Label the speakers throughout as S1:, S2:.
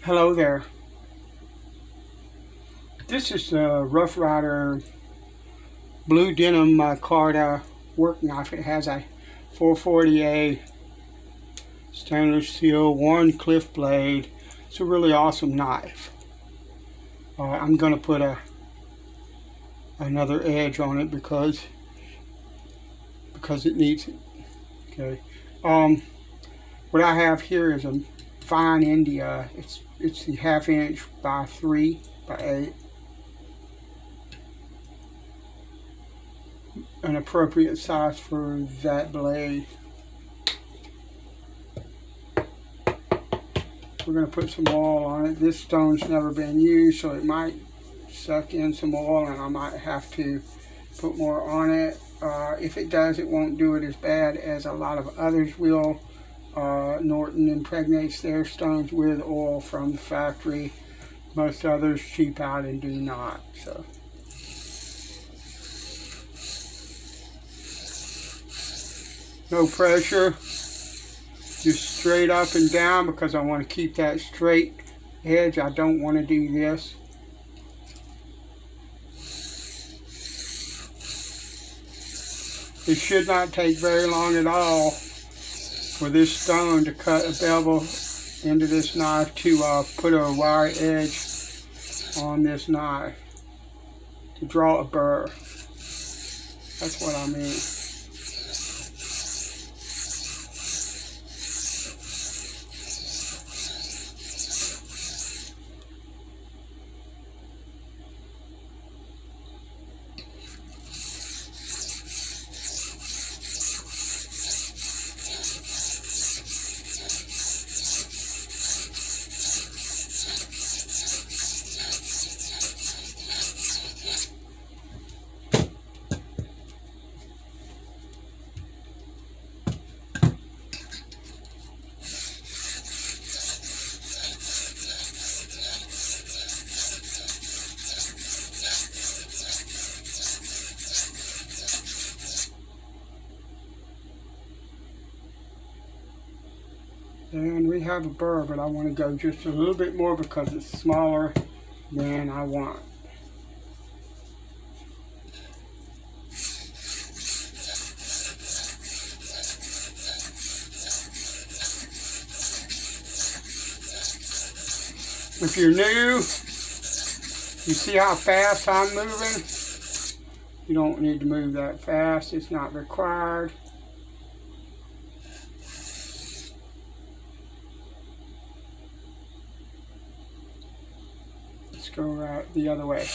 S1: Hello there. This is the Rough Rider Blue Denim Micarta work knife. It has a 440A stainless steel worn cliff blade. It's a really awesome knife. I'm going to put another edge on it because it needs it. Okay. What I have here is a fine India. It's the 1/2 inch by 3 by 8. An appropriate size for that blade. We're going to put some oil on it. This stone's never been used, so it might suck in some oil and I might have to put more on it. If it does, it won't do it as bad as a lot of others will. Norton impregnates their stones with oil from the factory. Most others cheap out and do not. So. No pressure, just straight up and down because I want to keep that straight edge. I don't want to do this. It should not take very long at all for this stone to cut a bevel into this knife to put a wire edge on this knife to draw a burr. That's what I mean. And we have a burr, but I want to go just a little bit more because it's smaller than I want. If you're new, you see how fast I'm moving? You don't need to move that fast. It's not required. Let's go right the other way.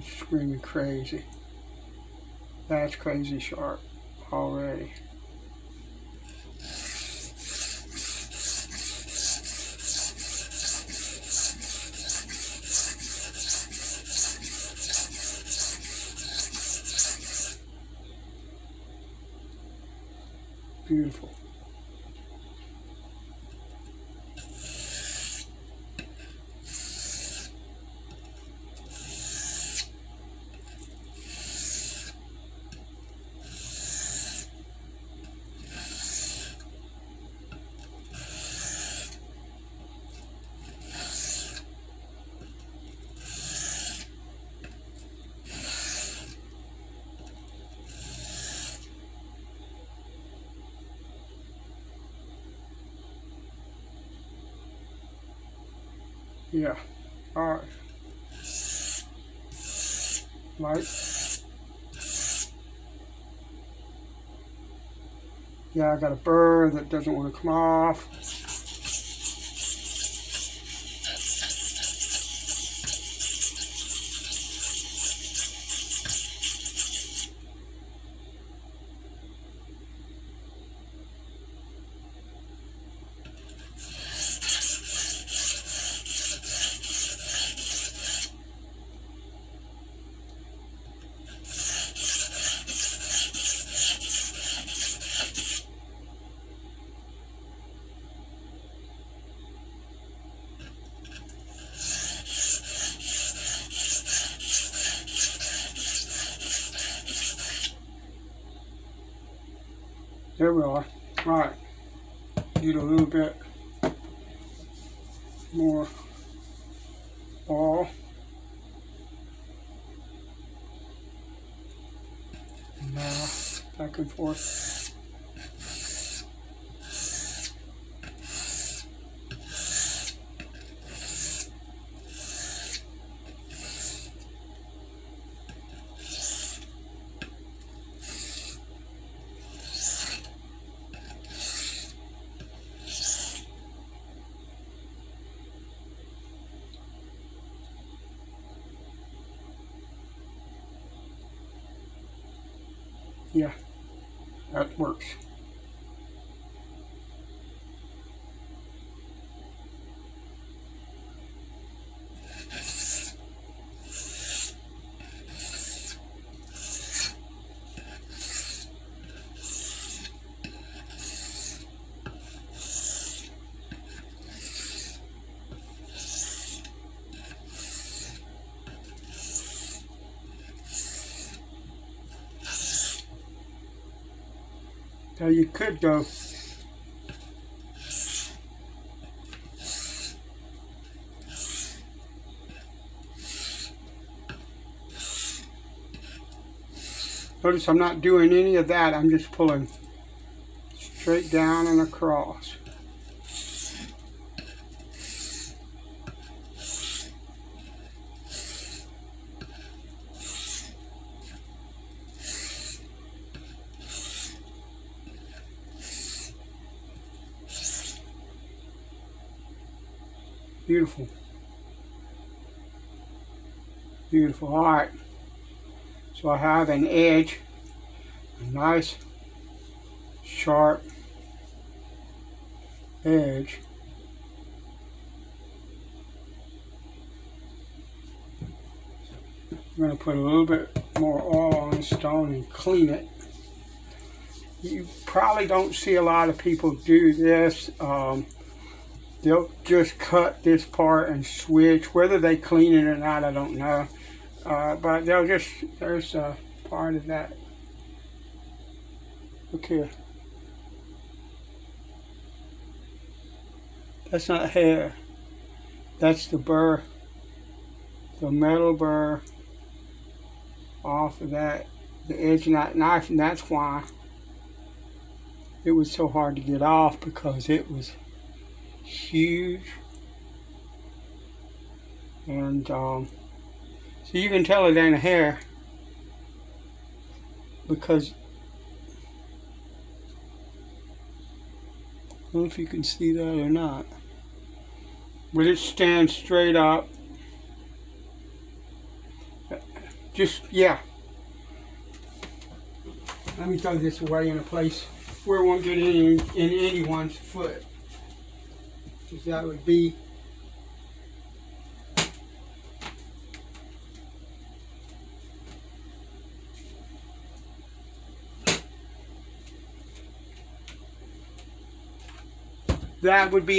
S1: Screaming crazy. That's crazy sharp already. Beautiful. Yeah. All right. Light. Yeah, I got a burr that doesn't want to come off. There we are. All right. Need a little bit more oil. And now back and forth. Yeah, that works. Now you could go notice I'm not doing any of that, I'm just pulling straight down and across. Beautiful. Beautiful. All right. So I have an edge, a nice sharp edge. I'm going to put a little bit more oil on the stone and clean it. You probably don't see a lot of people do this. They'll just cut this part and switch. Whether they clean it or not, I don't know. But they'll just, there's a part of that. Look here. That's not hair. That's the burr, the metal burr off of that, the edge of that knife, and that's why it was so hard to get off, because it was huge. And so you can tell it ain't a hair, because I don't know if you can see that or not, but it stands straight up. Just, yeah. Let me throw this away in a place where it won't get in anyone's foot. Because that would be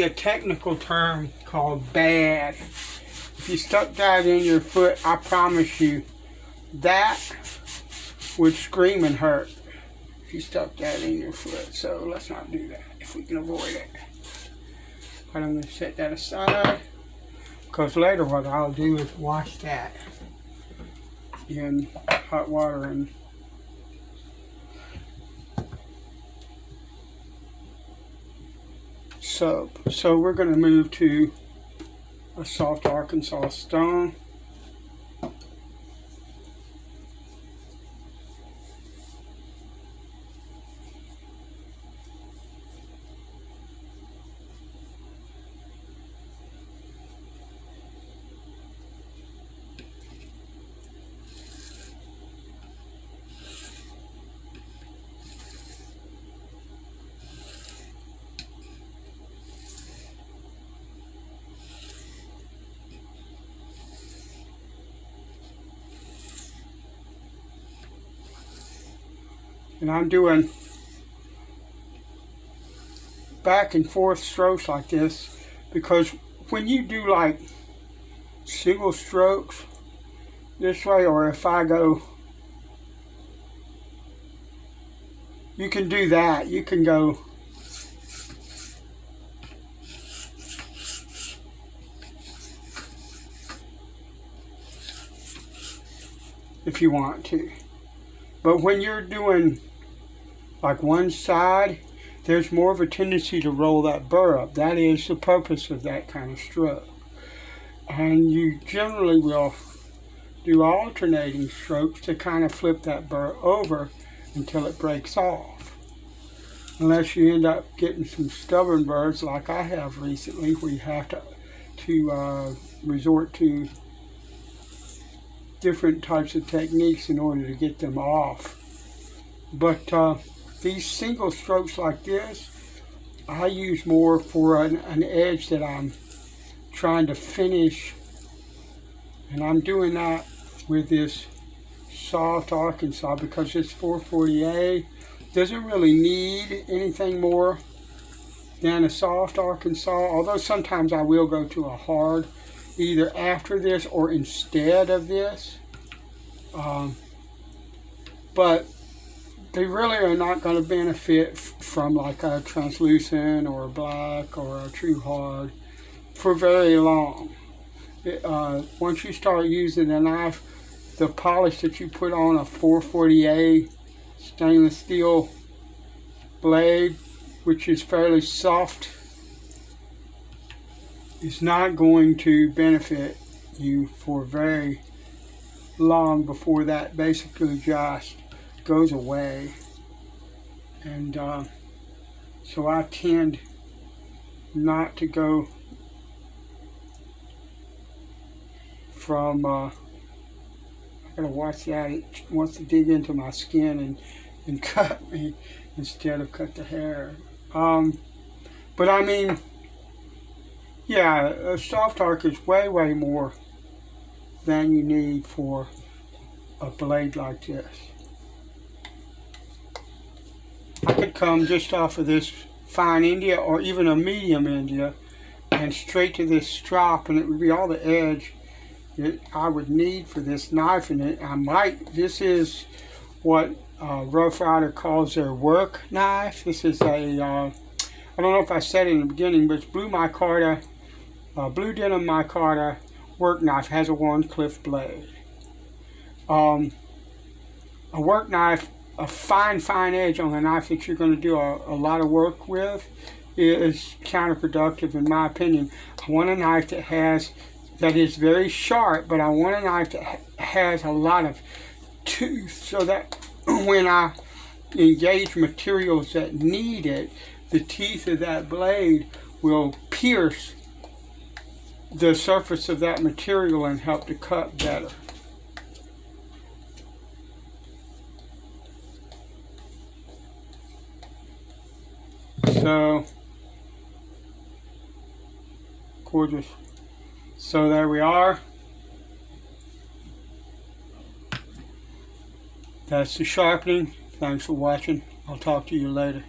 S1: a technical term called bad. If you stuck that in your foot, I promise you, that would scream and hurt if you stuck that in your foot. So let's not do that if we can avoid it. But I'm going to set that aside, because later what I'll do is wash that in hot water and soap. So we're going to move to a soft Arkansas stone. And I'm doing back and forth strokes like this, because when you do like single strokes this way, or if I go you can do that. You can go if you want to. But when you're doing like one side, there's more of a tendency to roll that burr up. That is the purpose of that kind of stroke. And you generally will do alternating strokes to kind of flip that burr over until it breaks off. Unless you end up getting some stubborn burrs like I have recently, where you have to resort to different types of techniques in order to get them off. But these single strokes like this, I use more for an edge that I'm trying to finish, and I'm doing that with this soft Arkansas because this 440A doesn't really need anything more than a soft Arkansas, although sometimes I will go to a hard either after this or instead of this, but they really are not going to benefit from like a translucent or a black or a true hard for very long. Once you start using the knife, the polish that you put on a 440A stainless steel blade, which is fairly soft, is not going to benefit you for very long before that basically just goes away. And so I tend not to go from I gotta watch that. It wants to dig into my skin and cut me instead of cut the hair. But I mean, yeah, a soft arc is way more than you need for a blade like this. I could come just off of this fine India or even a medium India and straight to this strop, and it would be all the edge that I would need for this knife. And this is what Rough Rider calls their work knife. This is a, I don't know if I said it in the beginning, but it's blue Micarta, blue denim Micarta work knife. Has a one-cliff blade. A work knife, a fine edge on a knife that you're going to do a lot of work with is counterproductive in my opinion. I want a knife that is very sharp, but I want a knife that has a lot of tooth so that when I engage materials that need it, the teeth of that blade will pierce the surface of that material and help to cut better. So gorgeous. So there we are. That's the sharpening. Thanks for watching. I'll talk to you later.